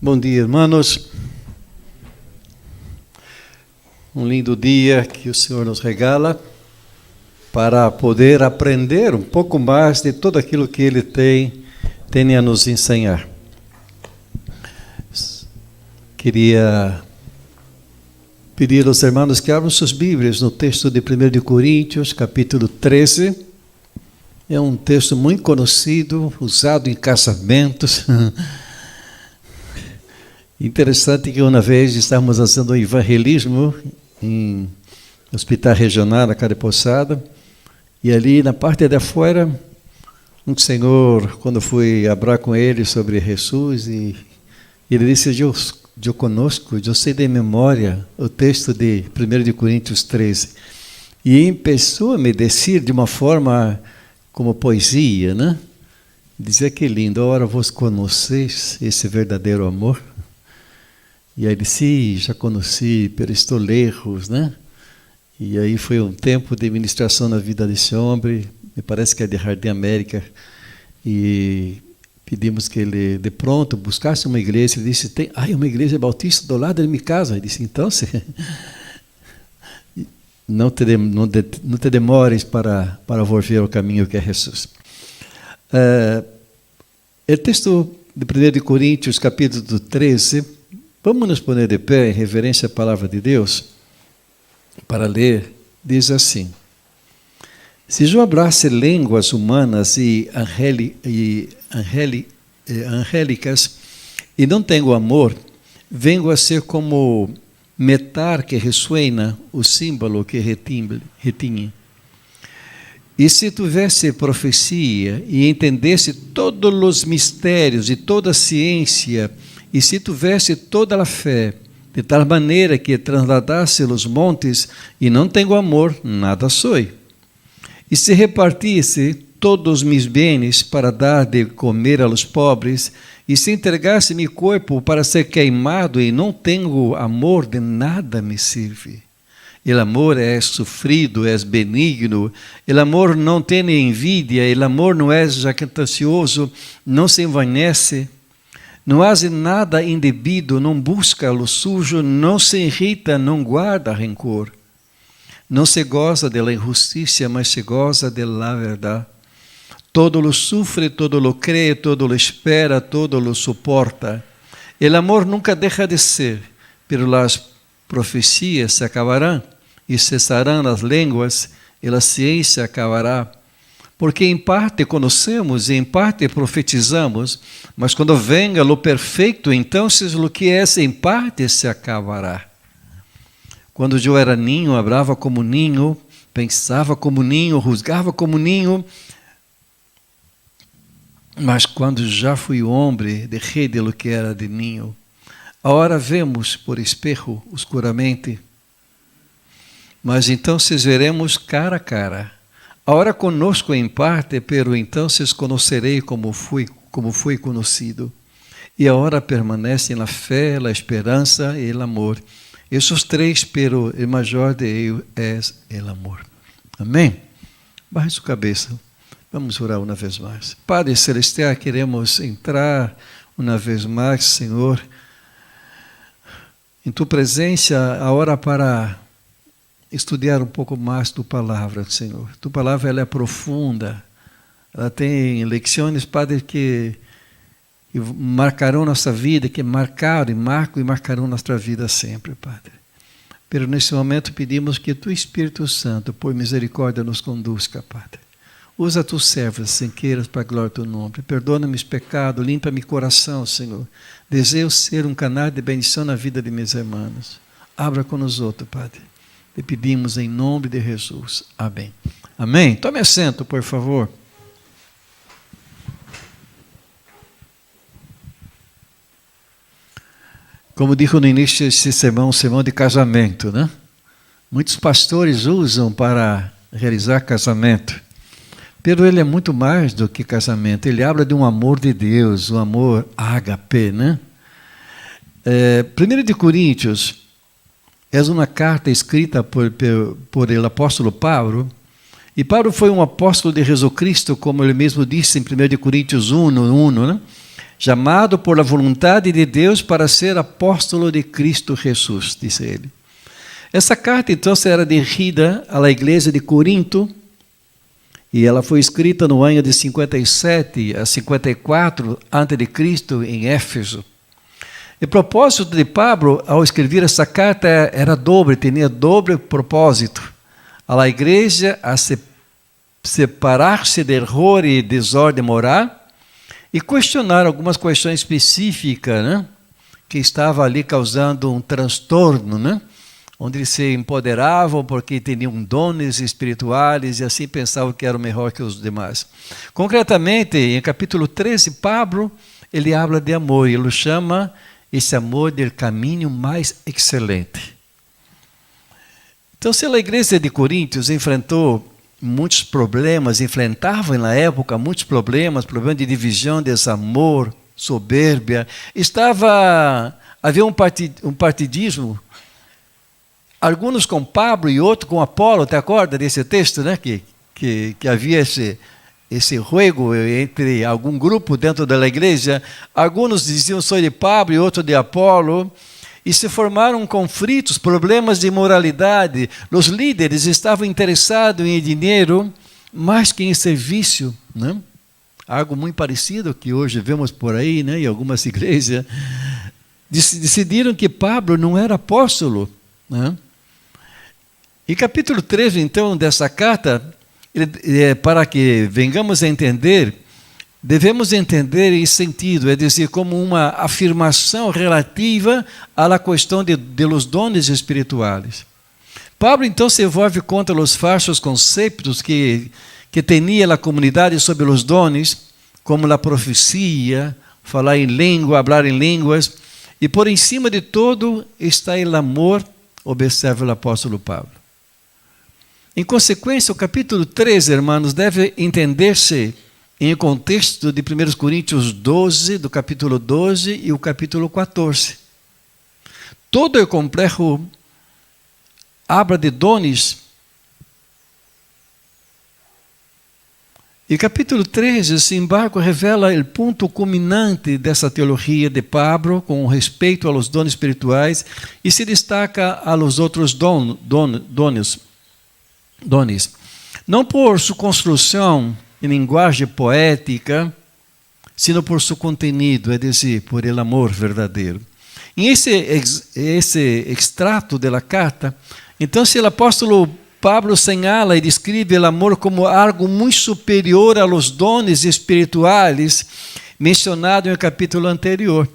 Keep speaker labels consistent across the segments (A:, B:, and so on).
A: Bom dia, irmãos. Um lindo dia que o Senhor nos regala para poder aprender um pouco mais de tudo aquilo que Ele tem a nos ensinar. Queria pedir aos irmãos que abram suas Bíblias no texto de 1 Coríntios, capítulo 13. É um texto muito conhecido, usado em casamentos. Interessante que uma vez estávamos fazendo um evangelismo em hospital regional, na Cara Poçada, e ali na parte de fora, um senhor, quando fui falar com ele sobre Jesus, e ele disse, eu conosco, eu sei de memória o texto de 1 Coríntios 13, e começou a me dizer de uma forma como poesia, né? Dizia que lindo, agora vos conheceis esse verdadeiro amor. E aí ele disse, já conheci, pero estou lejos, né? E aí foi um tempo de ministração na vida desse homem, me parece que é de Jardim América, e pedimos que ele, de pronto, buscasse uma igreja. Ele disse, tem uma igreja bautista do lado de minha casa. Ele disse, então, não te demores para volver ao caminho que é Jesus. O texto de 1 Coríntios, capítulo 13, vamos nos pôr de pé em reverência à palavra de Deus para ler. Diz assim: se eu abrace línguas humanas e angélicas e não tenho amor, vengo a ser como metal que ressuena, o símbolo que retinha. E se tivesse profecia e entendesse todos os mistérios e toda a ciência, e se tivesse toda a fé, de tal maneira que transladasse os montes, e não tenho amor, nada sou. E se repartisse todos os meus bens para dar de comer aos pobres, e se entregasse meu corpo para ser queimado, e não tenho amor, de nada me serve. O amor é sofrido, é benigno, o amor não tem envidia, o amor não é jactancioso, não se envanece, não faz nada indevido, não busca o sujo, não se irrita, não guarda rancor. Não se goza da injustiça, mas se goza da verdade. Todo lo sofre, todo lo crê, todo lo espera, todo lo suporta. O amor nunca deixa de ser, pero as profecias se acabarão, e cessarão as línguas, e a ciência acabará. Porque em parte conhecemos e em parte profetizamos, mas quando venga o perfeito, então o que é em parte se acabará. Quando eu era ninho, hablava como ninho, pensava como ninho, juzgava como ninho, mas quando já fui homem, deixei de lo que era de ninho. Agora vemos por espejo, escuramente, mas então veremos cara a cara. Agora conosco em parte, pero então conocerei como fui conhecido. E agora permanecem na fé, a esperança e o amor. Esses três, pero o maior de eles é o amor. Amém? Baixe sua cabeça. Vamos orar uma vez mais. Padre Celestial, queremos entrar uma vez mais, Senhor, em Tu presença, a hora para estudar um pouco mais Tu palavra, Senhor. Tu palavra ela é profunda. Ela tem lições, Padre, que marcarão nossa vida, que marcaram e marcam e marcarão nossa vida sempre, Padre. Pero nesse momento pedimos que Tu Espírito Santo, por misericórdia, nos conduzca, Padre. Usa Tu servas, sem queiras, para a glória do Teu nome. Perdona meus pecados, limpa meu coração, Senhor. Desejo ser um canal de bendição na vida de meus irmãos. Abra conosco, Padre. Te pedimos em nome de Jesus. Amém. Amém. Tome assento, por favor. Como disse no início desse sermão, um sermão de casamento, né? Muitos pastores usam para realizar casamento. Pero ele é muito mais do que casamento. Ele habla de um amor de Deus, um amor ágape, né? 1 Coríntios é uma carta escrita por el apóstolo Paulo. E Paulo foi um apóstolo de Jesus Cristo, como ele mesmo disse em 1 Coríntios 1, né? chamado por la vontade de Deus para ser apóstolo de Cristo Jesus, disse ele. Essa carta, então, era dirigida à igreja de Corinto, e ela foi escrita no ano de 57 a 54 a.C. em Éfeso. O propósito de Pablo, ao escrever essa carta, era doble, tinha doble propósito. A igreja a separar-se de erro e desordem moral e questionar algumas questões específicas, né, que estavam ali causando um transtorno, né, onde eles se empoderavam porque tinham dons espirituais e assim pensavam que eram melhor que os demais. Concretamente, em capítulo 13, Pablo, ele habla de amor, e ele chama esse amor do caminho mais excelente. Então, se a igreja de Coríntios enfrentou muitos problemas, enfrentava na época muitos problemas de divisão, desamor, soberbia, havia um partidismo, alguns com Pablo e outros com Apolo. Te acorda desse texto, né? Que havia esse juego entre algum grupo dentro da igreja. Alguns diziam sou de Pablo e outros de Apolo. E se formaram conflitos, problemas de moralidade. Os líderes estavam interessados em dinheiro mais que em serviço, né? Algo muito parecido que hoje vemos por aí, né, em algumas igrejas. Decidiram que Pablo não era apóstolo, né? E capítulo 13, então, dessa carta, para que venhamos a entender, devemos entender em sentido, é dizer, como uma afirmação relativa à questão de los dons espirituais. Pablo, então, se envolve contra os falsos conceitos que tinha a comunidade sobre os dons, como a profecia, falar em língua, falar em línguas, e por em cima de todo está o amor, observa o apóstolo Pablo. Em consequência, o capítulo 13, irmãos, deve entender-se em contexto de 1 Coríntios 12, do capítulo 12 e o capítulo 14. Todo o complexo habla de dons. E o capítulo 13, sin embargo, revela o ponto culminante dessa teologia de Pablo com respeito aos dons espirituais e se destaca aos outros dones. Não por sua construção em linguagem poética, sino por seu contenido, é dizer, por el amor verdadeiro. Em esse extrato da carta, então, se o apóstolo Pablo señala e descreve o amor como algo muito superior aos dons espirituais mencionado no capítulo anterior,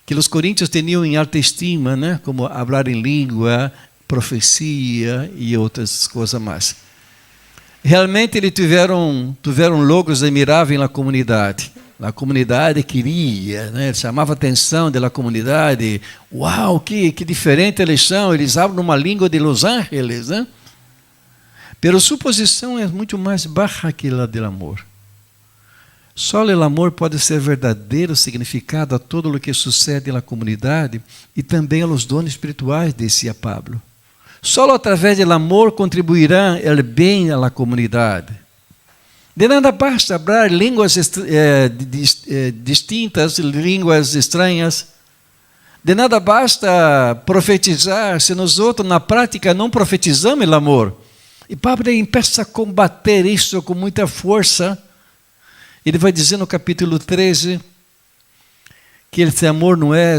A: que os coríntios tinham em alta estima, né, como falar em língua, profecia e outras coisas mais. Realmente eles tiveram logros admiráveis na comunidade. A comunidade queria, né? Chamava a atenção da comunidade. Uau, que diferente eles são! Eles falam uma língua de Los Angeles, né? Pero sua posição é muito mais baixa que a do amor. Só o amor pode ser verdadeiro significado a todo o que sucede na comunidade e também aos dons espirituais, dizia Pablo. Só através do amor contribuirá o bem à comunidade. De nada basta falar línguas distintas, línguas estranhas. De nada basta profetizar se nós outros, na prática, não profetizamos o amor. E Pablo empieza a combater isso com muita força. Ele vai dizer no capítulo 13 que esse amor não é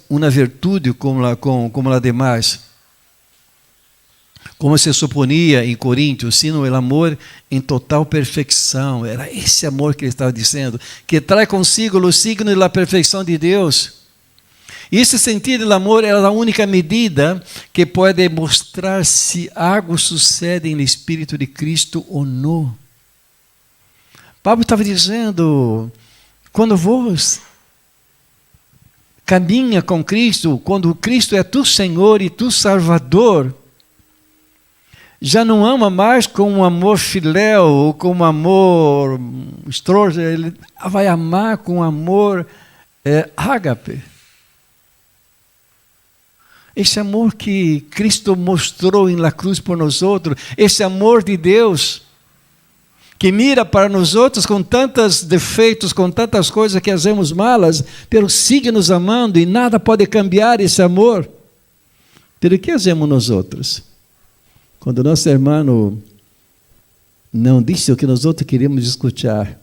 A: uma virtude como a demais, como se suponia em Coríntios, sino o amor em total perfeição. Era esse amor que ele estava dizendo, que traz consigo o signo da perfeição de Deus. E esse sentido do amor é a única medida que pode mostrar se algo sucede no Espírito de Cristo ou não. Pablo estava dizendo, quando vos caminha com Cristo, quando Cristo é tu Senhor e tu Salvador, já não ama mais com um amor filéu ou com um amor extraordinário, ele vai amar com um amor ágape. Esse amor que Cristo mostrou na cruz por nós outros, esse amor de Deus, que mira para nós outros com tantos defeitos, com tantas coisas que fazemos malas, pero sigue nos amando e nada pode cambiar esse amor. Pero o que fazemos nós outros? Quando nosso irmão não disse o que nós outros queríamos escutar,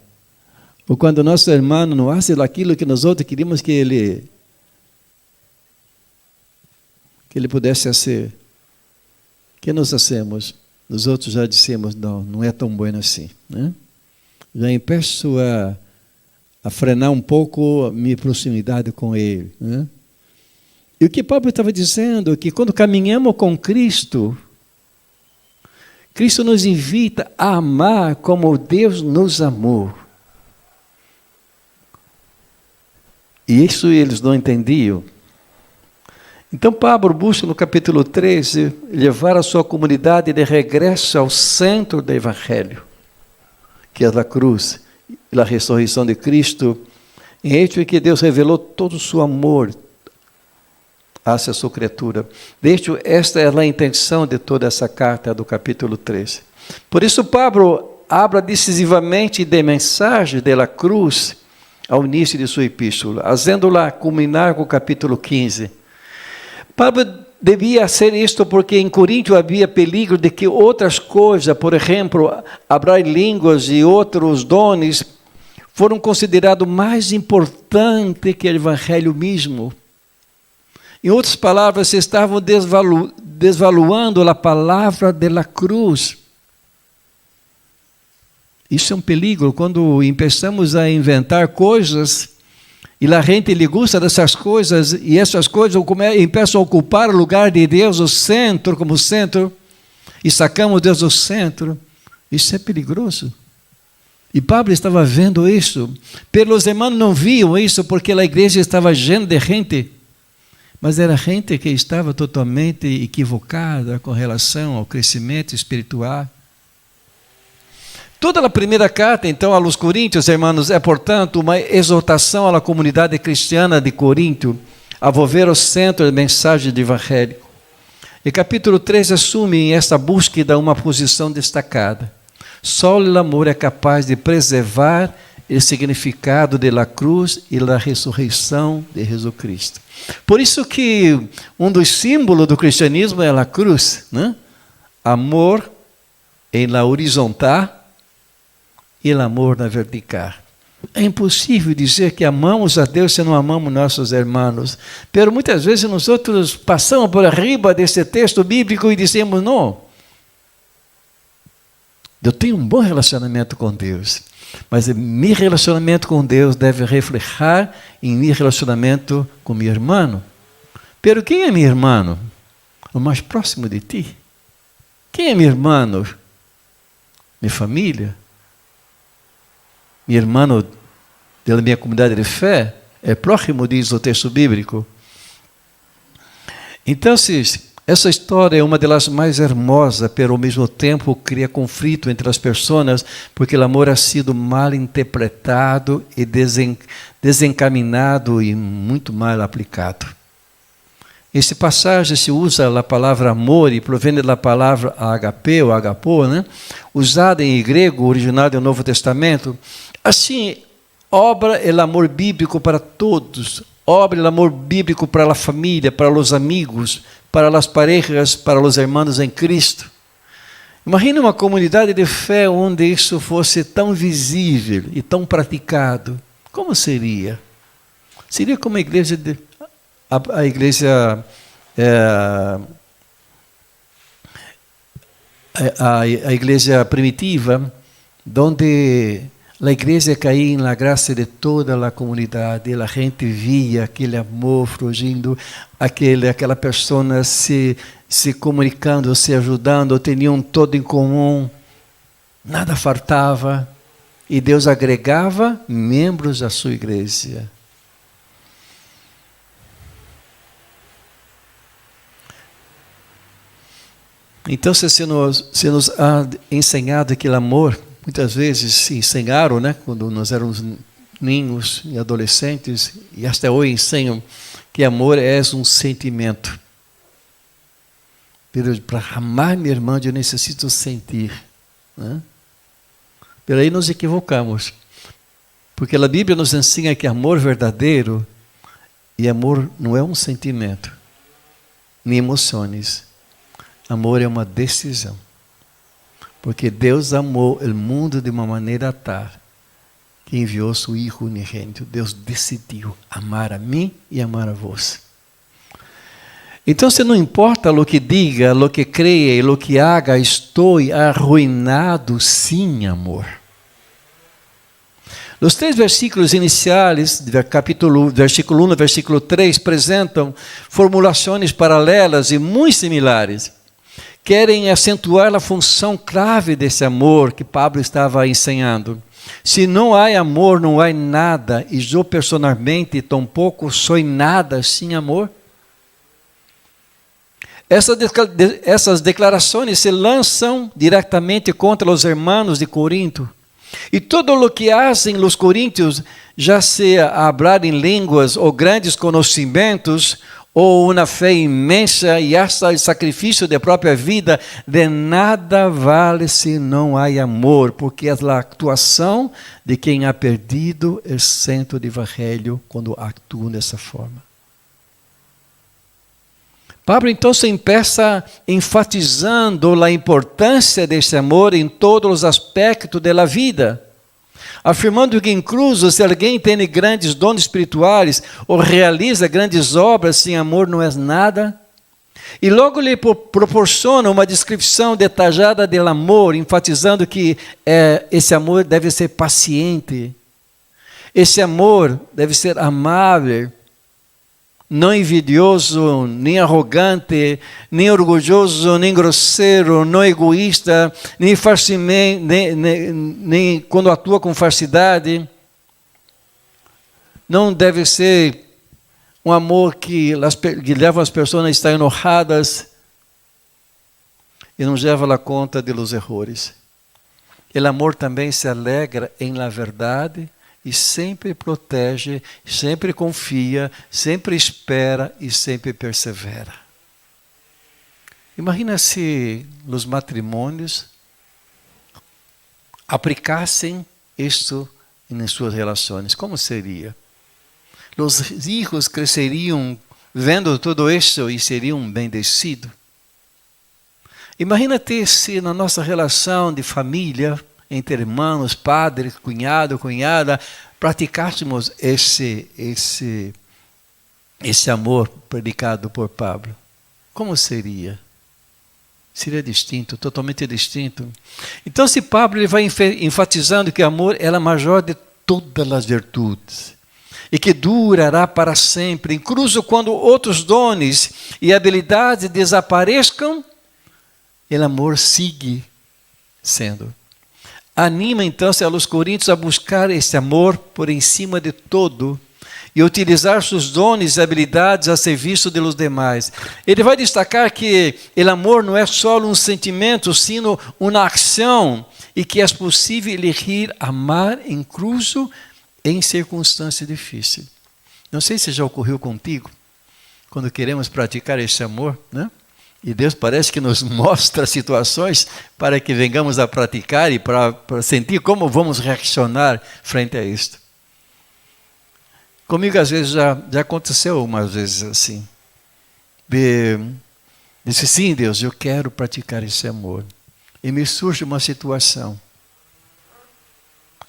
A: ou quando nosso irmão não faz aquilo que nós outros queríamos que ele pudesse fazer, o que nós fazemos? Nós outros já dissemos, não é tão bom assim, né? Já empeço a frenar um pouco a minha proximidade com ele, né? E o que Paulo estava dizendo é que quando caminhamos com Cristo, Cristo nos invita a amar como Deus nos amou. E isso eles não entendiam. Então Pablo busca no capítulo 13 levar a sua comunidade de regresso ao centro do Evangelho, que é a cruz e a ressurreição de Cristo, em hecho em que Deus revelou todo o seu amor hacia a sua criatura. De hecho, esta é a intenção de toda essa carta do capítulo 13. Por isso Pablo habla decisivamente de mensagem da cruz ao início de sua epístola, fazendo-la culminar com o capítulo 15. Pablo devia ser isto porque em Corinto havia peligro de que outras coisas, por exemplo, falar línguas e outros dones, foram considerados mais importantes que o Evangelho mesmo. Em outras palavras, se estavam desvaluando a palavra da cruz. Isso é um perigo quando começamos a inventar coisas e a gente lhe gosta dessas coisas e essas coisas começam a ocupar o lugar de Deus, o centro, como centro, e sacamos Deus do centro. Isso é perigoso. E Pablo estava vendo isso. Pelos irmãos não viam isso porque a igreja estava cheia de gente, mas era gente que estava totalmente equivocada com relação ao crescimento espiritual. Toda a primeira carta, então, aos Coríntios, irmãos, é, portanto, uma exortação à comunidade cristiana de Corinto a volver ao centro da mensagem do Evangelho. E capítulo 3 assume em esta búsqueda uma posição destacada. Só o amor é capaz de preservar o significado da cruz e da ressurreição de Jesus Cristo. Por isso que um dos símbolos do cristianismo é a cruz, né? Amor em la horizontal e o amor na vertical. É impossível dizer que amamos a Deus se não amamos nossos irmãos. Pero muitas vezes nós outros passamos por arriba desse texto bíblico e dizemos, não, eu tenho um bom relacionamento com Deus, mas meu relacionamento com Deus deve refletir em meu relacionamento com meu irmão. Pero quem é meu irmão? O mais próximo de ti. Quem é meu irmão? Minha família? Meu irmão da minha comunidade de fé é próximo, diz o texto bíblico. Então, essa história é uma das mais hermosas, pero ao mesmo tempo cria conflito entre as pessoas, porque o amor ha sido mal interpretado e desencaminado e muito mal aplicado. Esse passagem se usa a palavra amor e provém da palavra agape ou agapo, né? Usada em grego, original do Novo Testamento. Assim, obra o amor bíblico para todos, obra o amor bíblico para a família, para os amigos, para as parejas, para os irmãos em Cristo. Imagine uma comunidade de fé onde isso fosse tão visível e tão praticado. Como seria? Seria como a igreja a igreja primitiva, onde a igreja caía na graça de toda a comunidade, a gente via aquele amor fluindo, aquela pessoa se comunicando, se ajudando, tinham todo em comum, nada faltava, e Deus agregava membros à sua igreja. Então, se nos ha ensinado aquele amor, muitas vezes se ensinaram, né, quando nós éramos ninhos e adolescentes, e até hoje ensinam que amor é um sentimento. Para amar minha irmã, eu necessito sentir, né? Pero aí nos equivocamos. Porque a Bíblia nos ensina que amor verdadeiro, e amor não é um sentimento, nem emoções. Amor é uma decisão. Porque Deus amou o mundo de uma maneira tal que enviou seu Hijo unigênito. Deus decidiu amar a mim e amar a você. Então, se não importa o que diga, o que creia, o que haga, estou arruinado sem amor. Os 3 versículos iniciais, versículo 1 e versículo 3, apresentam formulações paralelas e muito similares. Querem acentuar a função clave desse amor que Pablo estava ensinando. Se não há amor, não há nada, e eu personalmente tampouco sou nada sem amor. Essas declarações se lançam diretamente contra os irmãos de Corinto. E todo o que fazem os coríntios, já seja hablar em línguas ou grandes conhecimentos, ou uma fé imensa e hasta o sacrifício da própria vida, de nada vale se não há amor, porque é a actuação de quem ha perdido o centro do evangelho quando atua dessa forma. Pablo então se empieza enfatizando a importância desse amor em todos os aspectos da vida, afirmando que incluso se alguém tem grandes dons espirituais ou realiza grandes obras, sem amor não é nada. E logo lhe proporciona uma descrição detalhada do amor, enfatizando que esse amor deve ser paciente, esse amor deve ser amável, não envidioso, nem arrogante, nem orgulhoso, nem grosseiro, não egoísta, nem quando atua com falsidade. Não deve ser um amor que leva as pessoas a estar enojadas e não leva a conta de los errores. O amor também se alegra em la verdade, e sempre protege, sempre confia, sempre espera e sempre persevera. Imagina se os matrimônios aplicassem isto em suas relações. Como seria? Os filhos cresceriam vendo tudo isso e seriam bendecidos. Imagina-te se na nossa relação de família, entre irmãos, padres, cunhado, cunhada, praticássemos esse amor predicado por Pablo. Como seria? Seria distinto, totalmente distinto. Então, se Pablo ele vai enfatizando que o amor é a maior de todas as virtudes e que durará para sempre, incluso quando outros dons e habilidades desapareçam, o amor sigue sendo. Anima então a los coríntios a buscar esse amor por em cima de todo e utilizar seus dons e habilidades a serviço de los demais. Ele vai destacar que o amor não é só um sentimento, sino uma ação e que é possível elegir amar incluso em circunstâncias difíceis. Não sei se já ocorreu contigo, quando queremos praticar esse amor, né? E Deus parece que nos mostra situações para que venhamos a praticar e para sentir como vamos reaccionar frente a isto. Comigo, às vezes, já aconteceu umas vezes assim. Disse, sim, Deus, eu quero praticar esse amor. E me surge uma situação.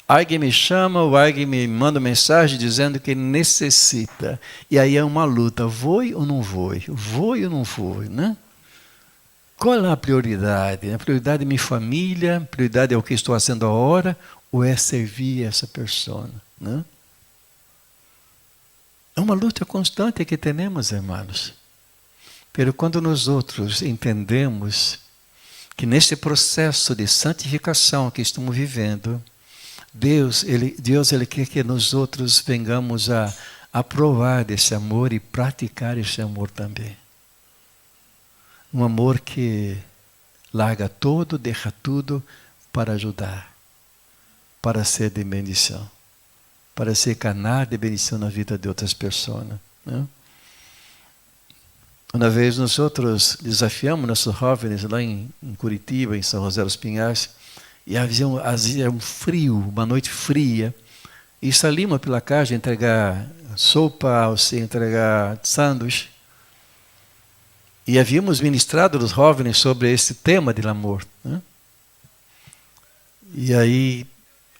A: Alguém me chama ou alguém me manda mensagem dizendo que necessita. E aí é uma luta. Vou ou não vou? Vou ou não vou, né? Qual é a prioridade? A prioridade é minha família, a prioridade é o que estou fazendo agora, ou é servir essa pessoa? Né? É uma luta constante que temos, irmãos. Mas quando nós outros entendemos que nesse processo de santificação que estamos vivendo, Deus ele quer que nós outros venhamos a provar desse amor e praticar esse amor também. Um amor que larga tudo, deixa tudo para ajudar, para ser de bendição, para ser canal de bendição na vida de outras pessoas. Né? Uma vez nós outros desafiamos nossos jovens lá em Curitiba, em São José dos Pinhais, E havia um frio, uma noite fria. E saímos pela casa entregar sopa, entregar sanduíche. E havíamos ministrado aos jovens sobre esse tema de amor, né? E aí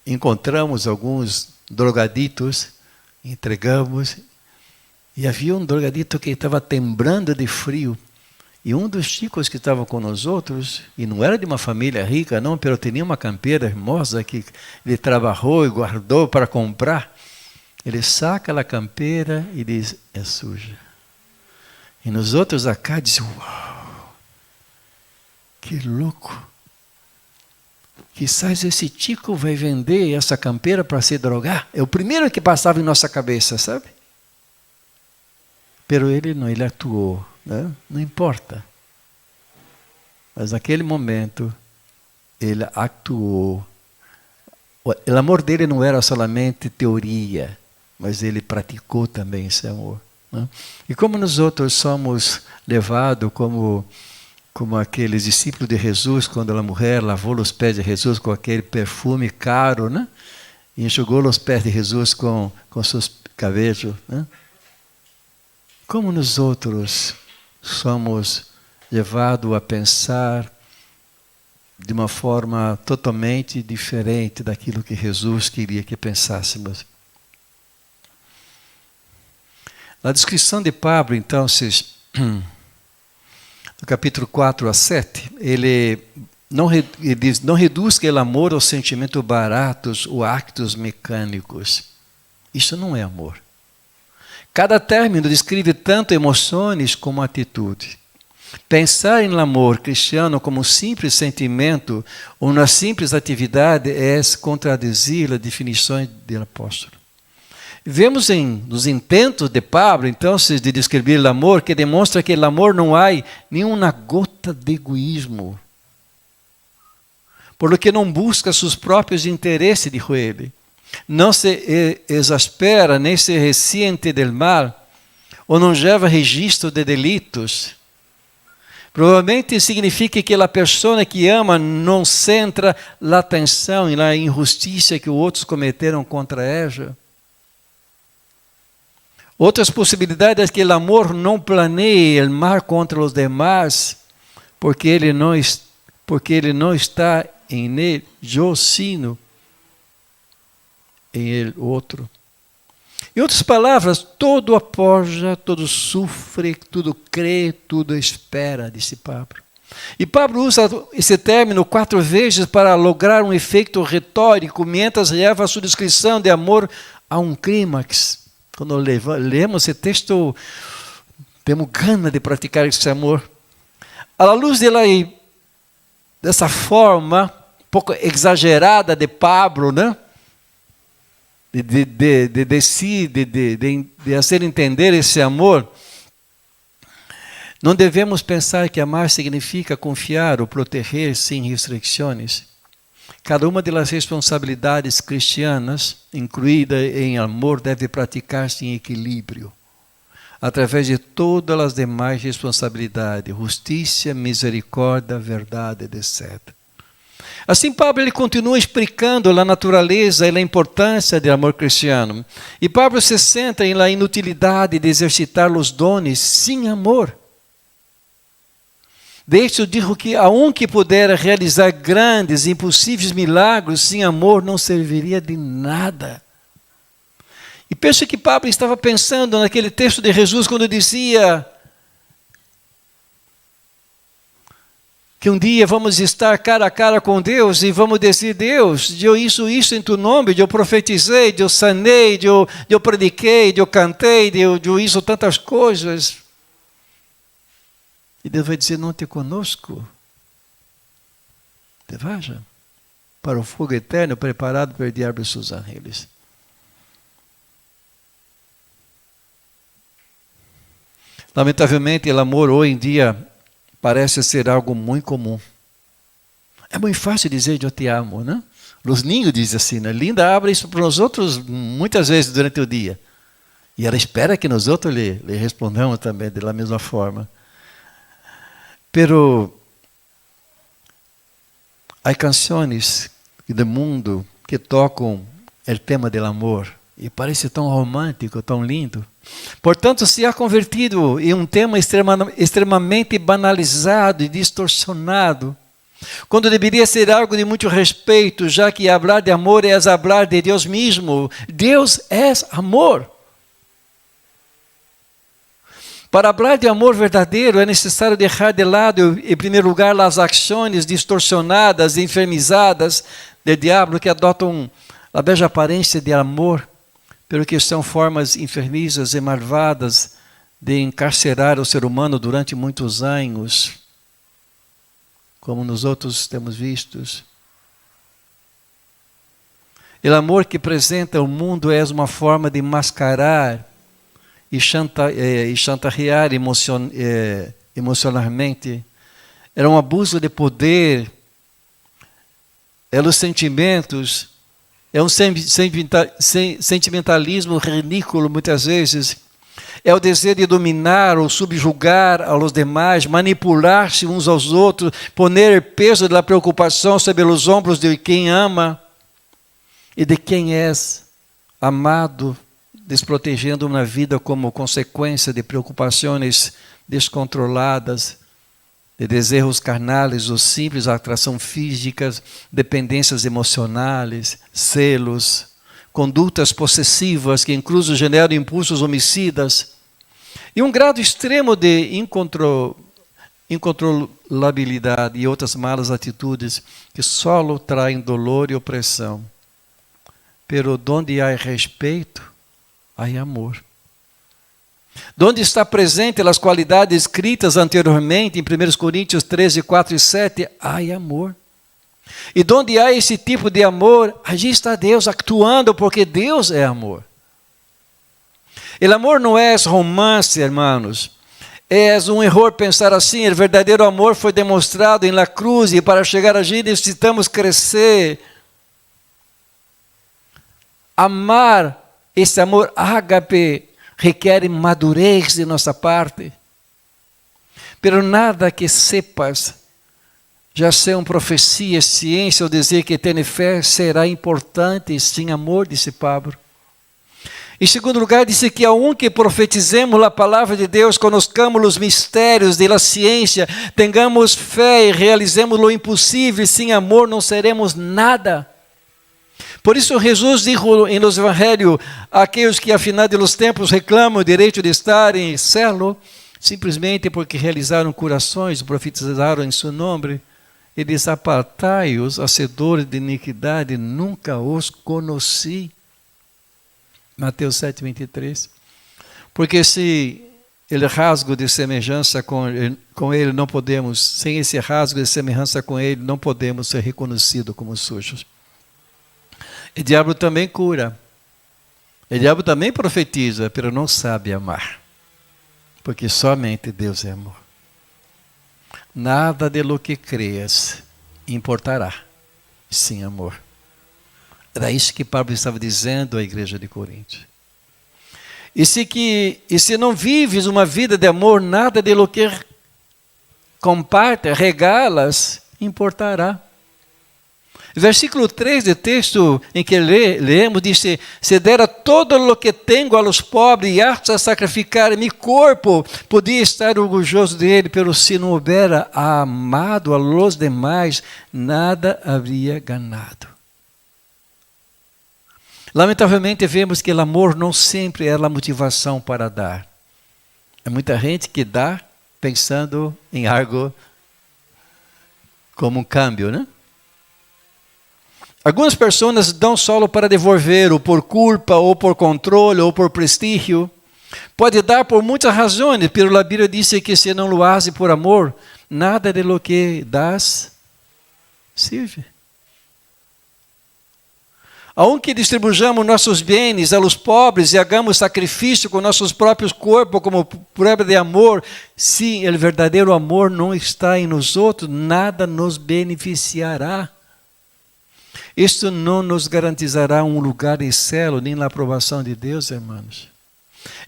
A: encontramos alguns drogaditos, entregamos. E havia um drogadito que estava temblando de frio. E um dos chicos que estavam com nós outros, e não era de uma família rica, não, mas tinha uma campeira hermosa que ele trabalhou e guardou para comprar. Ele saca a campeira e diz, é suja. E nós outros acá dizem, uau, que louco. Quizás esse chico vai vender essa campeira para se drogar. É o primeiro que passava em nossa cabeça, sabe? Pero ele não, ele atuou, né? Não importa. Mas naquele momento, ele atuou. O amor dele não era somente teoria, mas ele praticou também esse amor, né? E como nós outros somos levados como aqueles discípulos de Jesus, quando a mulher lavou os pés de Jesus com aquele perfume caro, né? E enxugou os pés de Jesus com seus cabelos, né? Como nós outros somos levados a pensar de uma forma totalmente diferente daquilo que Jesus queria que pensássemos. Na descrição de Pablo, então, no capítulo 4 a 7, ele diz, não reduz o amor aos sentimentos baratos ou actos mecânicos. Isso não é amor. Cada término descreve tanto emoções como atitude. Pensar em amor cristiano como um simples sentimento ou uma simples atividade é contradizer a definição do apóstolo. Vemos nos intentos de Pablo, então, de descrever o amor, que demonstra que no amor não há nenhuma gota de egoísmo, por lo que não busca seus próprios interesses, dijo ele. Não se exaspera nem se ressente del mal, ou não leva registro de delitos. Provavelmente significa que a pessoa que ama não centra a atenção na injustiça que outros cometeram contra ela. Outras possibilidades é que o amor não planeie o mal contra os demais, porque ele não está em ele, eu sino em ele outro. Em outras palavras, todo apoia, todo sofre, tudo crê, tudo espera, disse Pablo. E Pablo usa esse término 4 vezes para lograr um efeito retórico, mientras leva a sua descrição de amor a um clímax. Quando lemos esse texto, temos ganas de praticar esse amor. À luz dessa forma, um pouco exagerada de Pablo, né? de fazer entender esse amor, não devemos pensar que amar significa confiar ou proteger sem restrições. Cada uma das responsabilidades cristianas, incluída em amor, deve praticar-se em equilíbrio, através de todas as demais responsabilidades, justiça, misericórdia, verdade, etc. Assim, Pablo ele continua explicando a natureza e a importância do amor cristiano. E Pablo se centra na inutilidade de exercitar os dons sem amor. De hecho, dijo que aunque pudera realizar grandes e impossíveis milagres, sem amor não serviria de nada. E penso que Pablo estava pensando naquele texto de Jesus quando dizia que um dia vamos estar cara a cara com Deus e vamos dizer, Deus, eu isso em tu nome, eu profetizei, eu sanei, eu prediquei, eu cantei, eu hice tantas coisas. E Deus vai dizer, não te conosco. Te vaja para o fogo eterno preparado para o diabo e seus anjos. Lamentavelmente, o amor hoje em dia parece ser algo muito comum. É muito fácil dizer eu te amo, né? Os ninhos dizem assim, né? Linda abre isso para nós outros muitas vezes durante o dia. E ela espera que nós outros lhe respondamos também da mesma forma. Pero há canções e do mundo que tocam o tema do amor. E parece tão romântico, tão lindo. Portanto, se ha convertido em um tema extremamente banalizado e distorcionado, quando deveria ser algo de muito respeito, já que falar de amor é falar de Deus mesmo. Deus é amor. Para falar de amor verdadeiro, é necessário deixar de lado, em primeiro lugar, as ações distorcionadas e enfermizadas do diabo, que adotam a bela aparência de amor, pelo que são formas enfermizas e malvadas de encarcerar o ser humano durante muitos anos, como nós outros temos vistos. O amor que apresenta o mundo é uma forma de mascarar e chantagear emocionalmente. Era um abuso de poder, os sentimentos, é um sentimentalismo ridículo muitas vezes. É o desejo de dominar ou subjugar aos demais, manipular-se uns aos outros, poner peso da preocupação sobre os ombros de quem ama e de quem é amado, desprotegendo uma vida como consequência de preocupações descontroladas, de desejos carnais ou simples atração físicas, dependências emocionais, celos, condutas possessivas que incluso generam impulsos homicidas e um grado extremo de incontrolabilidade e outras malas atitudes que só traem dolor e opressão. Pero donde há respeito, há amor. Donde está presente as qualidades escritas anteriormente em 1 Coríntios 13, 4 e 7, há amor. E donde há esse tipo de amor, allí está Deus actuando, porque Deus é amor. O amor não é romance, irmãos. É um erro pensar assim. O verdadeiro amor foi demonstrado em la cruz, e para chegar allí necessitamos crescer. Amar, esse amor ágape, requer madurez de nossa parte. Pero nada que sepas, já sejam profecias, ciência ou dizer que tem fé, será importante sem amor, disse Pablo. Em segundo lugar, disse que aunque profetizemos a palavra de Deus, conozcamos os mistérios da ciência, tenhamos fé e realizemos o impossível, sem amor não seremos nada. Por isso Jesus dijo em los Evangelhos, aqueles que afinal de los tempos reclamam o direito de estar em céu, simplesmente porque realizaram curações, profetizaram em seu nome, ele diz: apartai-os, hacedores de iniquidade, nunca os conheci. Mateus 7, 23. Porque se ele rasgo de semelhança com ele, não podemos, sem esse rasgo de semelhança com ele, não podemos ser reconhecidos como sujos. O diabo também cura. O diabo também profetiza, mas não sabe amar. Porque somente Deus é amor. Nada de lo que creias importará sem amor. Era isso que Paulo estava dizendo à igreja de Corinto. E se não vives uma vida de amor, nada de lo que comparte, regalas, importará. Versículo 3 do texto em que leemos, diz: se dera todo o que tenho a los pobres e aptos a sacrificar mi corpo, podia estar orgulhoso dele, pero se não houvera amado a los demais, nada haveria ganado. Lamentavelmente vemos que o amor não sempre é a motivação para dar. Há muita gente que dá pensando em algo como um câmbio, né? Algumas pessoas dão solo para devolver, ou por culpa, ou por controle, ou por prestígio. Pode dar por muitas razões, pero a Bíblia diz que se não lo hace por amor, nada de lo que das sirve. Aunque distribuamos nossos bens aos pobres e hagamos sacrifício com nossos próprios corpos como prova de amor, se o verdadeiro amor não está em nós outros, nada nos beneficiará. Isto não nos garantizará um lugar em céu, nem na aprovação de Deus, irmãos.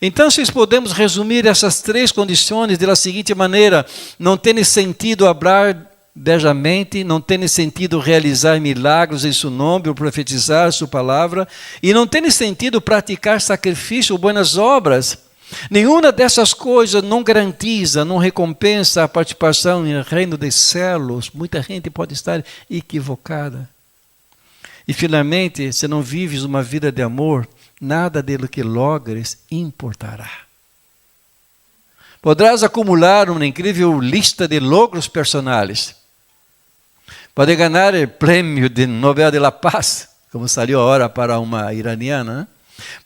A: Então, se podemos resumir essas três condições da seguinte maneira: não tem sentido falar bejamente, não tem sentido realizar milagres em seu nome, ou profetizar sua palavra, e não tem sentido praticar sacrifício ou boas obras. Nenhuma dessas coisas não garantiza, não recompensa a participação no reino dos céus. Muita gente pode estar equivocada. E finalmente, se não vives uma vida de amor, nada dele que logres importará. Podrás acumular uma incrível lista de logros personais. Pode ganhar o prêmio de Nobel de la Paz, como saiu agora para uma iraniana.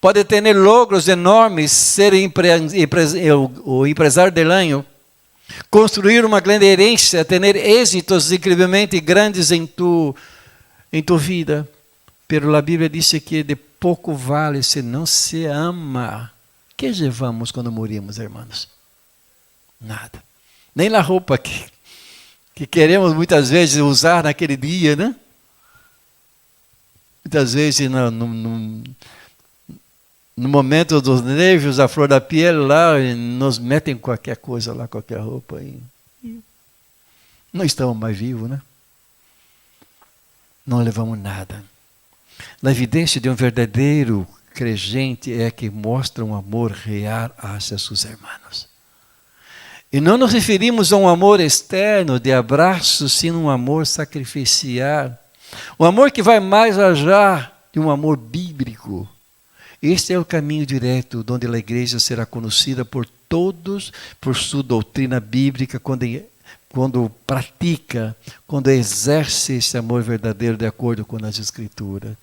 A: Pode ter logros enormes, ser o empresário del año, construir uma grande herência, ter êxitos incrivelmente grandes em tu vida. Pero a Bíblia diz que de pouco vale se não se ama. Que levamos quando morimos, irmãos? Nada. Nem a roupa que queremos muitas vezes usar naquele dia, né? Muitas vezes no momento dos nervos, a flor da pele lá, nos metem qualquer coisa lá, qualquer roupa. E não estamos mais vivos, né? Não levamos nada. A evidência de um verdadeiro crente é que mostra um amor real hacia seus irmãos. E não nos referimos a um amor externo, de abraço, sino um amor sacrificial. Um amor que vai mais allá de um amor bíblico. Este é o caminho direto, onde a igreja será conhecida por todos, por sua doutrina bíblica, quando pratica, quando exerce esse amor verdadeiro de acordo com as Escrituras.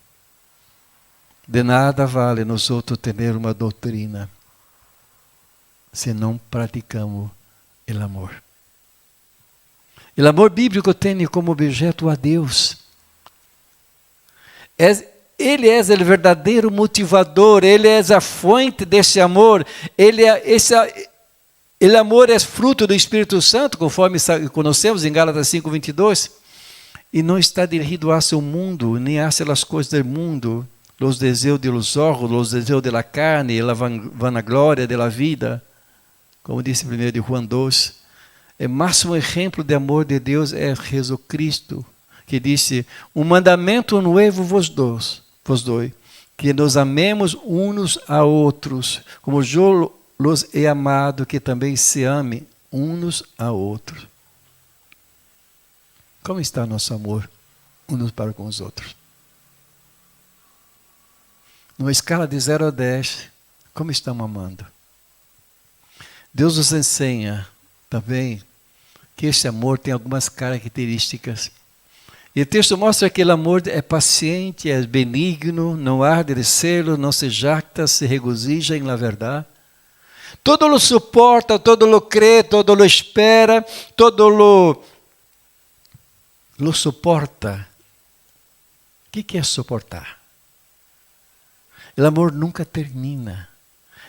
A: De nada vale nós outros ter uma doutrina, se não praticamos o amor. O amor bíblico tem como objeto a Deus. Ele é o verdadeiro motivador, ele é a fonte desse amor. O amor é fruto do Espírito Santo, conforme conhecemos em Gálatas 5:22, e não está dirigido hacia o mundo, nem hacia as coisas do mundo, os desejos de los ojos, os desejos da carne, a vanagloria da vida, como disse 1 de Juan 2. O máximo exemplo de amor de Deus é Jesus Cristo, que disse: um mandamento novo vos dou, que nos amemos uns a outros, como eu los he amado, que também se ame uns a outros. Como está nosso amor uns para com os outros? Numa escala de 0 a 10, como estamos amando? Deus nos ensina também que esse amor tem algumas características. E o texto mostra que o amor é paciente, é benigno, não arde de celo, não se jacta, se regozija em la verdade. Todo lo suporta, todo lo crê, todo lo espera, todo lo suporta. O que é suportar? O amor nunca termina.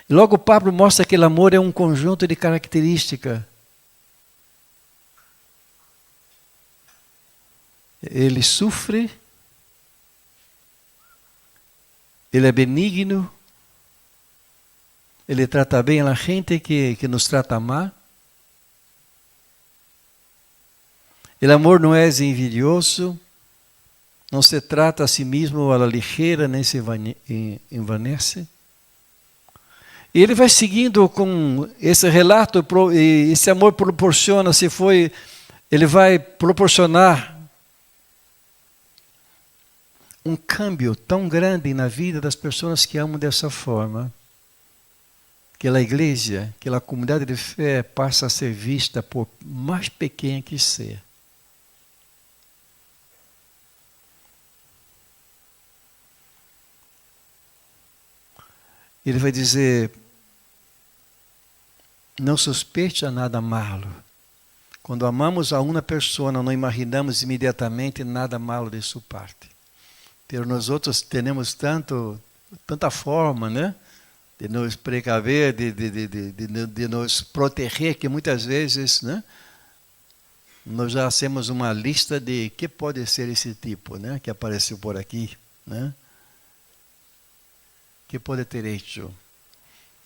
A: E logo Pablo mostra que o amor é um conjunto de características. Ele sofre, ele é benigno, ele trata bem a gente que nos trata mal. O amor não é envidioso, não se trata a si mesmo à ligeira, nem se envanece. E ele vai seguindo com esse relato, e esse amor proporciona, ele vai proporcionar um câmbio tão grande na vida das pessoas que amam dessa forma, que a igreja, que a comunidade de fé passa a ser vista por mais pequena que seja. Ele vai dizer: não suspeite nada malo. Quando amamos a uma pessoa, não imaginamos imediatamente nada malo de sua parte. Pero nós outros temos tanta forma, né, de nos precaver, de nos proteger, que muitas vezes, né, nós já hacemos uma lista de que pode ser esse tipo, né, que apareceu por aqui, né, que pode ter hecho.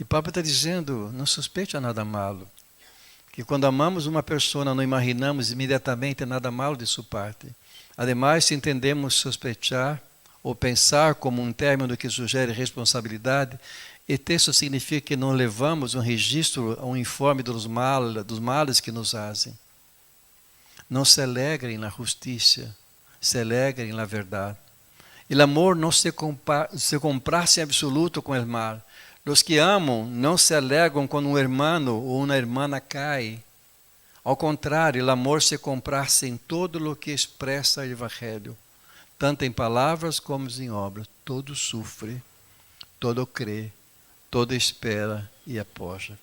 A: E Pablo está dizendo: não suspeite nada malo, Que quando amamos uma pessoa, não imaginamos imediatamente nada mal de sua parte. Ademais, se entendemos sospeitar ou pensar como um término que sugere responsabilidade, e isso significa que não levamos um registro, um informe dos males que nos fazem. Não se alegrem na justiça, se alegrem na verdade. O amor não se comprasse em absoluto com o mal. Os que amam não se alegram quando um irmão ou uma irmã cai. Ao contrário, o amor se comprasse em todo o que expressa o Evangelho, tanto em palavras como em obras. Todo sofre, todo crê, todo espera e apoia.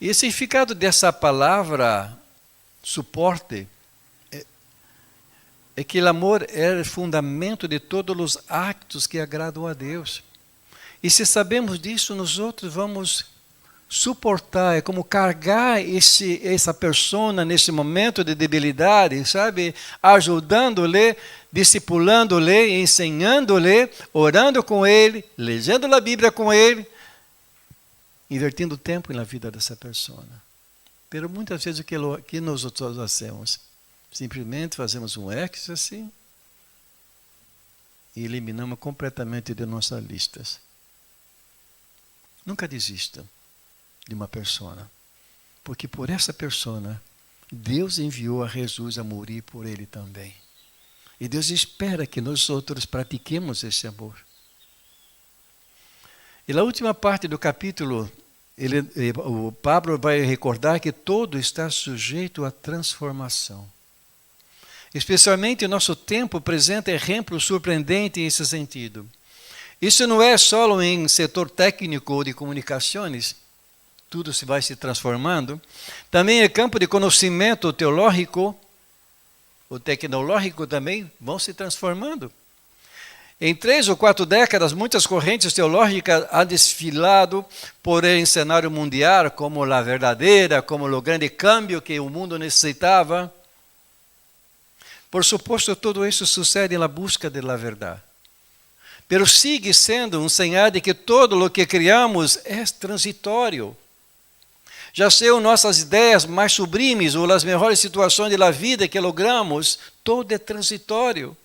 A: E o significado dessa palavra, suporte, é que o amor é o fundamento de todos os actos que agradam a Deus. E se sabemos disso, nós outros vamos suportar, é como carregar essa pessoa nesse momento de debilidade, sabe? Ajudando-lhe, discipulando-lhe, ensinando-lhe, orando com ele, lendo a Bíblia com ele, invertindo tempo na vida dessa pessoa. Mas muitas vezes o que nós outros fazemos? Simplesmente fazemos um X assim e eliminamos completamente de nossas listas. Nunca desista de uma pessoa, porque por essa pessoa Deus enviou a Jesus a morrer por ele também. E Deus espera que nós outros pratiquemos esse amor. E na última parte do capítulo, o Pablo vai recordar que todo está sujeito à transformação. Especialmente o nosso tempo apresenta exemplos surpreendentes nesse sentido. Isso não é só em setor técnico ou de comunicações, tudo se vai se transformando. Também em campo de conhecimento teológico, o tecnológico também vão se transformando. Em 3 ou 4 décadas, muitas correntes teológicas han desfilado por em cenário mundial como a verdadeira, como o grande câmbio que o mundo necessitava. Por suposto, tudo isso sucede na busca da verdade. Pero sigue sendo um sinal de que todo o que criamos é transitório. Já sejam nossas ideias mais sublimes ou as melhores situações da vida que logramos, todo é transitório.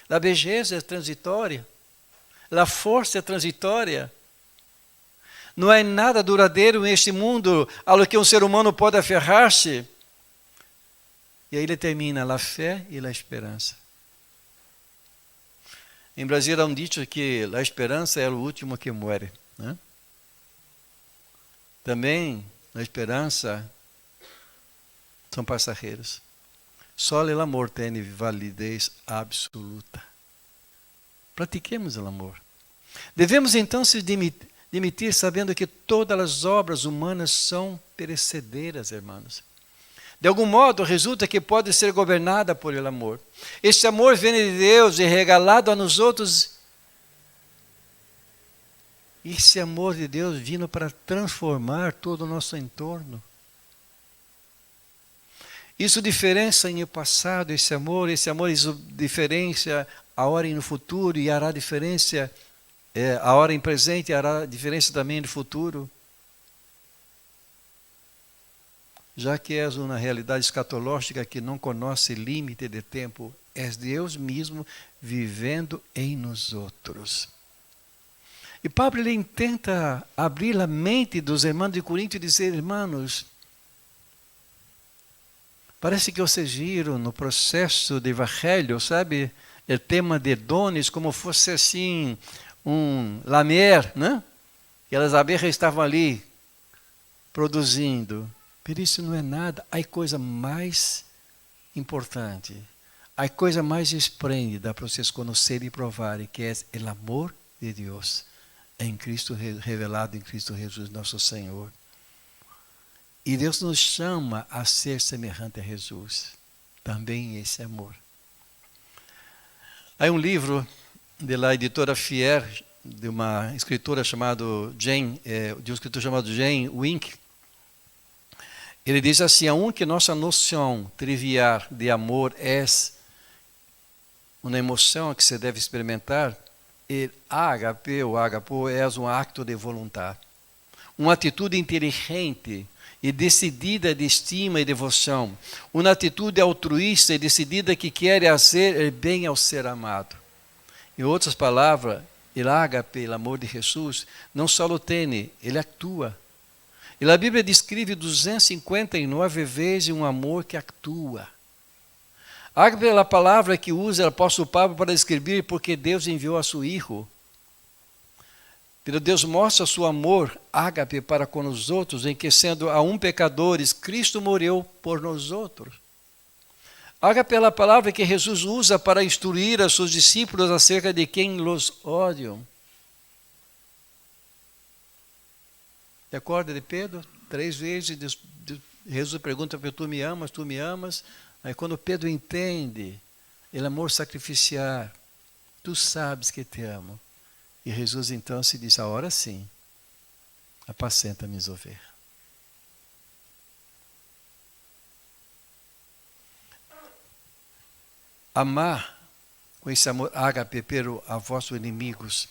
A: A beleza é transitória. A força é transitória. Não há nada duradouro neste mundo ao que um ser humano pode aferrar-se. E aí ele termina a fé e a esperança. Em Brasil há um dito que a esperança é o último que morre. Né? Também a esperança são passageiros. Só o amor tem validez absoluta. Pratiquemos o amor. Devemos então se demitir sabendo que todas as obras humanas são perecedeiras, irmãos. De algum modo, resulta que pode ser governada por el amor. Esse amor vem de Deus e regalado a nós outros. Esse amor de Deus vindo para transformar todo o nosso entorno. Isso diferença em o passado, esse amor isso diferença a hora e no futuro e hará diferença a hora em presente e hará diferença também no futuro. Já que és uma realidade escatológica que não conhece limite de tempo, és Deus mesmo vivendo em nós outros. E Pablo ele tenta abrir a mente dos irmãos de Corinto e dizer, irmãos, parece que vocês viram no processo de evangelho, sabe, o tema de dones, como fosse assim, um lamier, né? E as abelhas estavam ali produzindo. Por isso não é nada, há coisa mais importante, há coisa mais esplêndida para vocês conhecerem e provarem, que é o amor de Deus em Cristo, revelado em Cristo Jesus, nosso Senhor. E Deus nos chama a ser semelhante a Jesus, também esse amor. Há um livro da editora Fier, de uma escritora chamada de um escritor chamado Jane Wink. Ele diz assim, aunque nossa noção trivial de amor é uma emoção que se deve experimentar, o ágape é um acto de vontade. uma atitude inteligente e decidida de estima e devoção, uma atitude altruísta e decidida que quer fazer bem ao ser amado. Em outras palavras, o ágape, o amor de Jesus, não só o tem, ele atua. E a Bíblia descreve 259 vezes um amor que atua. Ágape é a palavra que usa o apóstolo Paulo para descrever porque Deus enviou a seu Filho. Pero Deus mostra seu amor, ágape, para com os outros, em que, sendo aún pecadores, Cristo morreu por nós outros. Ágape é a palavra que Jesus usa para instruir a seus discípulos acerca de quem los odiam. Te acorda de Pedro? 3 vezes Jesus pergunta para tu me amas, tu me amas. Aí quando Pedro entende, o amor sacrificial, tu sabes que te amo. E Jesus então se diz, agora sim, apacenta minhas ovelhas. Amar com esse amor ágape pero a vossos inimigos,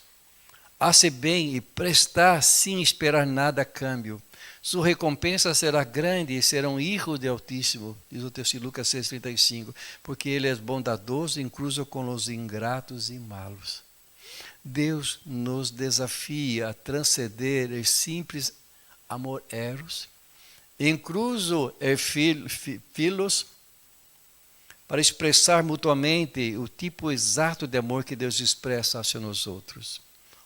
A: hace bem e prestar sem esperar nada a câmbio. Sua recompensa será grande e serão hijos de Altíssimo, diz o texto de Lucas 6,35, porque ele é bondadoso incluso com os ingratos e malos. Deus nos desafia a transcender o simples amor eros, incluso filos, para expressar mutuamente o tipo exato de amor que Deus expressa hacia nós outros.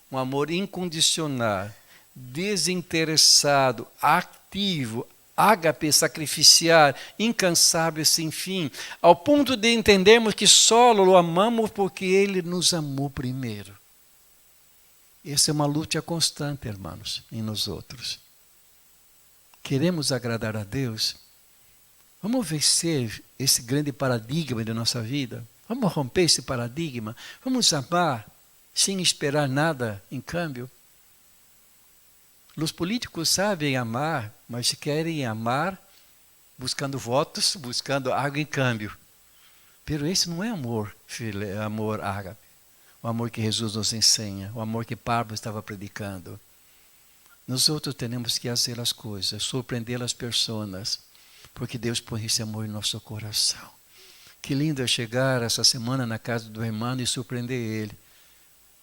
A: Um amor incondicional, desinteressado, ativo, ágape sacrificial, incansável, sem fim, ao ponto de entendermos que só o amamos porque Ele nos amou primeiro. Essa é uma luta constante, irmãos, em nós outros. Queremos agradar a Deus? Vamos vencer esse grande paradigma de nossa vida? Vamos romper esse paradigma? Vamos amar sem esperar nada em câmbio? Os políticos sabem amar, mas querem amar buscando votos, buscando algo em câmbio. Pero esse não é amor, filho, é amor ágape. O amor que Jesus nos ensina, o amor que Pablo estava predicando. Nós outros temos que fazer as coisas, surpreender as pessoas, porque Deus põe esse amor em nosso coração. Que lindo é chegar essa semana na casa do irmão e surpreender ele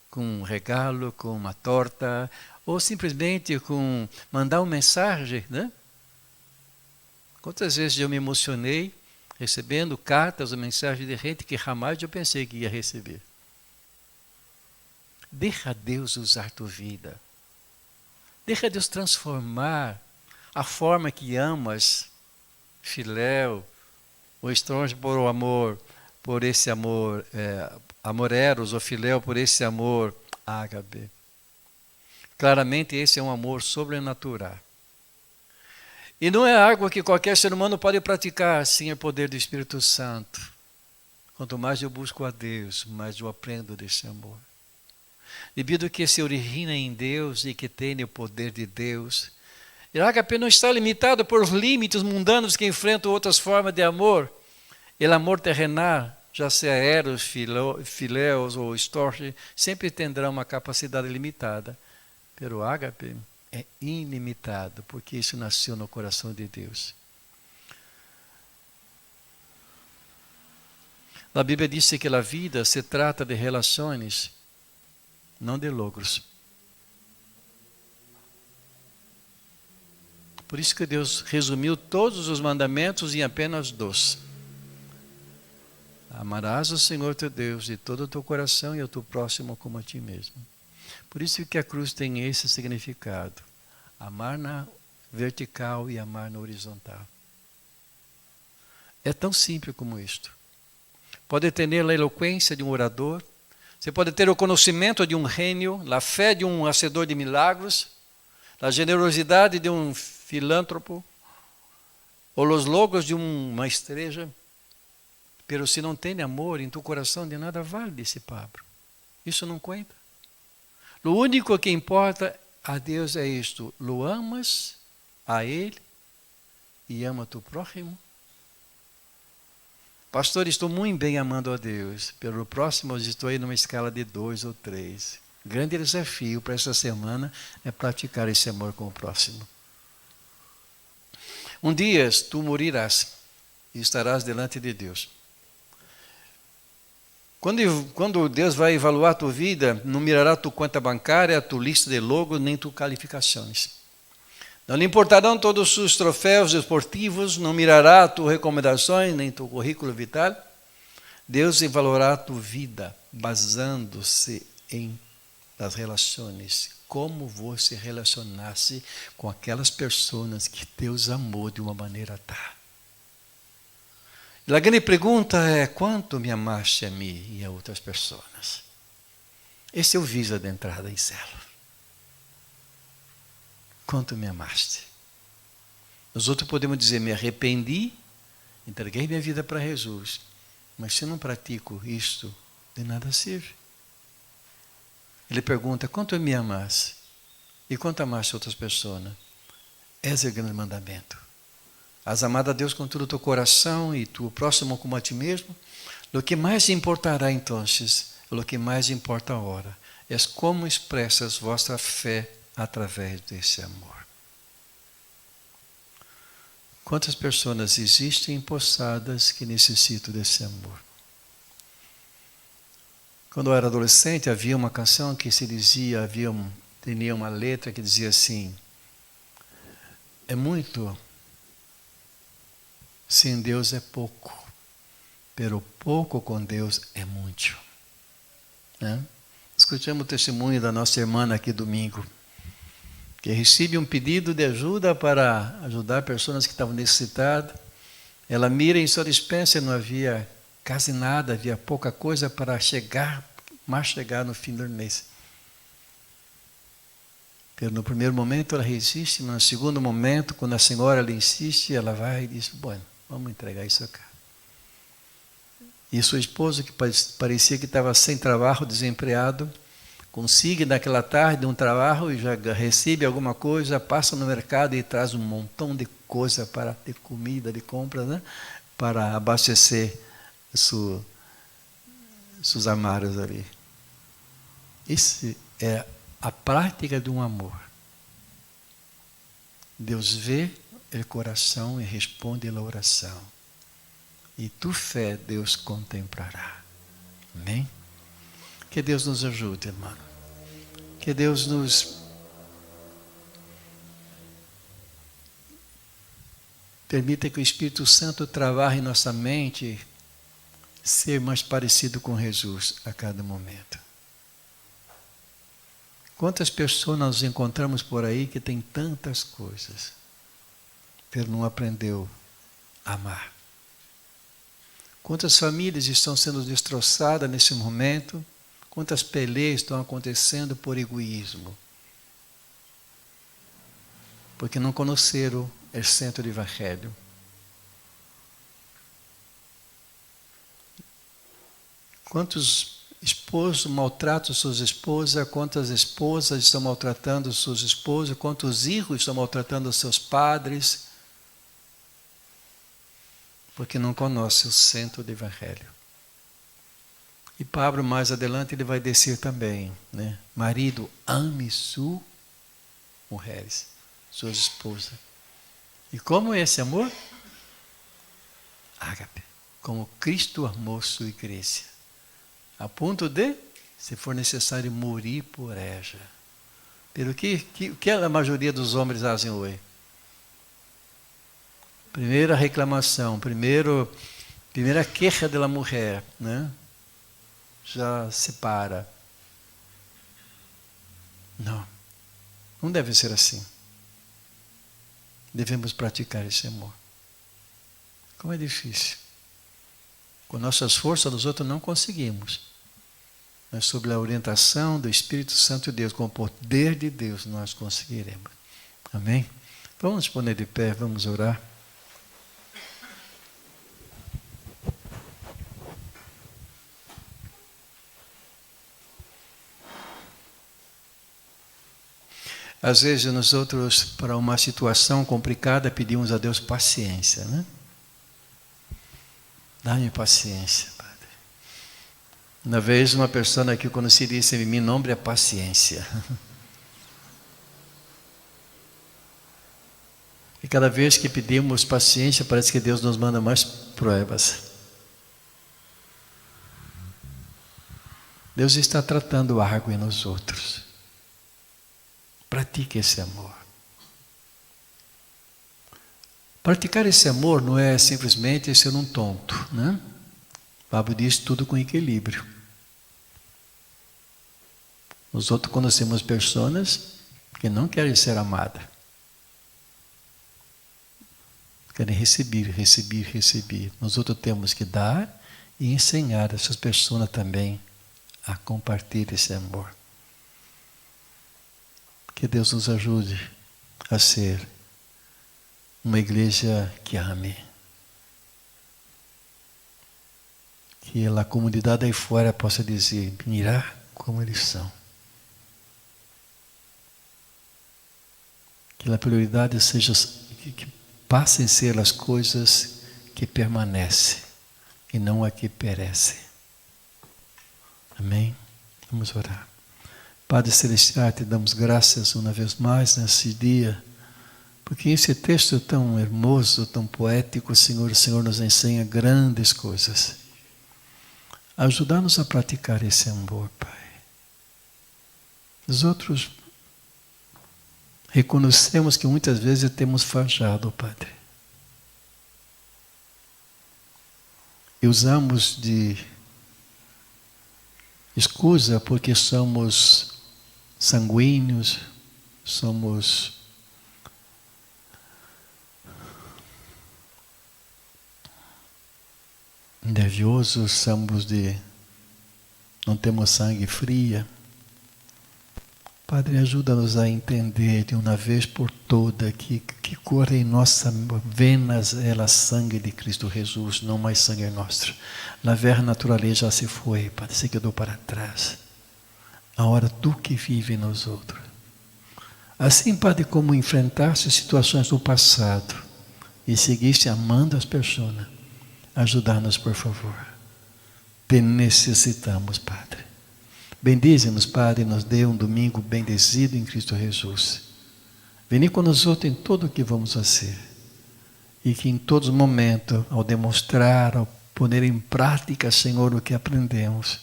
A: com um regalo, com uma torta, ou simplesmente com mandar uma mensagem, né? Quantas vezes eu me emocionei recebendo cartas ou mensagens de gente que jamais eu pensei que ia receber. Deixa Deus usar tua vida. Deixa Deus transformar a forma que amas, filéu, ou estronge por o amor, por esse amor, amor eros, ou filéu, por esse amor ágape. Claramente esse é um amor sobrenatural. E não é algo que qualquer ser humano pode praticar sem o poder do Espírito Santo. Quanto mais eu busco a Deus, mais eu aprendo desse amor. Devido que se origina em Deus e que tem o poder de Deus, o ágape não está limitado por limites mundanos que enfrentam outras formas de amor. O amor terrenal, já seja eros, filéus ou storge, sempre terá uma capacidade limitada. Pero o ágape é ilimitado, porque isso nasceu no coração de Deus. A Bíblia diz que a vida se trata de relações, não de logros. Por isso que Deus resumiu todos os mandamentos em apenas 2. Amarás o Senhor teu Deus de todo o teu coração e o teu próximo como a ti mesmo. Por isso que a cruz tem esse significado. Amar na vertical e amar na horizontal. É tão simples como isto. Pode ter a eloquência de um orador, você pode ter o conhecimento de um gênio, a fé de um hacedor de milagros, a generosidade de um filântropo, ou os logos de uma estrela. Pero se não tem amor em tu coração, de nada vale, disse Pablo. Isso não conta. O único que importa a Deus é isto: lo amas a Ele e ama tu próximo. Pastor, estou muito bem amando a Deus. Pelo próximo, eu estou aí numa escala de 2 ou 3. Grande desafio para essa semana é praticar esse amor com o próximo. Um dia tu morirás e estarás delante de Deus. Quando Deus vai avaliar a tua vida, não mirará tua conta bancária, tua lista de logos, nem tuas qualificações. Não lhe importarão todos os seus troféus esportivos, não mirará tuas recomendações, nem teu currículo vital. Deus avaliará a tua vida, basando-se em as relações, como você relacionasse com aquelas pessoas que Deus amou de uma maneira tal. E a grande pergunta é, quanto me amaste a mim e a outras pessoas? Esse é o visa de entrada em céu. Quanto me amaste? Nós outros podemos dizer, me arrependi, entreguei minha vida para Jesus, mas se eu não pratico isto, de nada serve. Ele pergunta, quanto me amaste? E quanto amaste outras pessoas? Esse é o grande mandamento. Has amado a Deus com todo o teu coração e tu próximo como a ti mesmo. O que mais importará então, o que mais importa agora, é como expressas vossa fé através desse amor. Quantas pessoas existem empossadas que necessitam desse amor? Quando eu era adolescente, havia uma canção que se dizia, tinha uma letra que dizia assim, é muito, sem Deus é pouco, pero pouco com Deus é muito. Né? Escutamos o testemunho da nossa irmã aqui domingo, que recebe um pedido de ajuda para ajudar pessoas que estavam necessitadas. Ela mira em sua despensa e não havia quase nada, havia pouca coisa para chegar no fim do mês. No primeiro momento ela resiste, mas no segundo momento, quando a senhora lhe insiste, ela vai e diz, bom, vamos entregar isso cá. E sua esposa, que parecia que estava sem trabalho, desempregado, consegue naquela tarde um trabalho e já recebe alguma coisa, passa no mercado e traz um montão de coisa de comida, de compras, né? Para abastecer seus armários ali. Isso é a prática de um amor. Deus vê o coração e responde a oração. E tu fé Deus contemplará. Amém? Que Deus nos ajude, irmão. Que Deus nos permita que o Espírito Santo trabalhe em nossa mente ser mais parecido com Jesus a cada momento. Quantas pessoas nós encontramos por aí que tem tantas coisas, mas não aprendeu a amar. Quantas famílias estão sendo destroçadas nesse momento, quantas peleias estão acontecendo por egoísmo, porque não conheceram o centro do Evangelho. Quantos esposos maltratam suas esposas, quantas esposas estão maltratando seus esposos, quantos filhos estão maltratando seus padres, porque não conhecem o centro do Evangelho. E Pablo, mais adiante, ele vai descer também, né? Marido, ame suas mulheres, suas esposas. E como é esse amor? Ágape, como Cristo amou sua igreja, a ponto de, se for necessário, morrer por ela. Pelo que a maioria dos homens fazem hoje? Primeira reclamação, primeira queixa da mulher, né? Já separa. Não deve ser assim. Devemos praticar esse amor. Como é difícil. Com nossas forças, nós outros não conseguimos. Mas sob a orientação do Espírito Santo de Deus, com o poder de Deus, nós conseguiremos. Amém? Vamos nos poner de pé, vamos orar. Às vezes nós outros, para uma situação complicada, pedimos a Deus paciência, né? Dá-me paciência, Padre. Uma vez uma pessoa que eu conheci disse: meu nome é paciência. E cada vez que pedimos paciência, parece que Deus nos manda mais provas. Deus está tratando água nos outros. Pratique esse amor. Praticar esse amor não é simplesmente ser um tonto, né? O Pablo diz tudo com equilíbrio. Nós outros conhecemos pessoas que não querem ser amadas. Querem receber. Nós outros temos que dar e ensinar essas pessoas também a compartilhar esse amor. Que Deus nos ajude a ser uma igreja que ame. Que a comunidade aí fora possa dizer: mirar como eles são. Que a prioridade seja que passem a ser as coisas que permanecem e não a que perecem. Amém? Vamos orar. Padre Celestial, te damos graças uma vez mais nesse dia, porque esse texto tão hermoso, tão poético, Senhor, o Senhor nos ensina grandes coisas. Ajudar-nos a praticar esse amor, Pai. Os outros reconhecemos que muitas vezes temos falhado, Padre. E usamos de escusa porque somos sanguíneos, somos nerviosos, não temos sangue fria. Padre, ajuda-nos a entender de uma vez por toda que corre em nossas venas é sangue de Cristo Jesus, não mais sangue nosso. A velha natureza já se foi, Padre, se quedou para trás. Agora tu que vive nos outros. Assim, Padre, como enfrentaste situações do passado e seguiste amando as pessoas, ajudar-nos, por favor. Te necessitamos, Padre. Bendize-nos, Padre, e nos dê um domingo bendecido em Cristo Jesus. Veni conosco em tudo o que vamos fazer. E que em todos os momentos, ao demonstrar, ao pôr em prática, Senhor, o que aprendemos,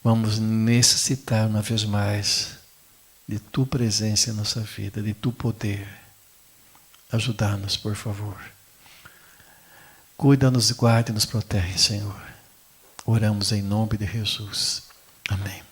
A: vamos necessitar uma vez mais de Tu presença em nossa vida, de Tu poder. Ajudar-nos, por favor. Cuida-nos, guarde e nos protege, Senhor. Oramos em nome de Jesus. Amém.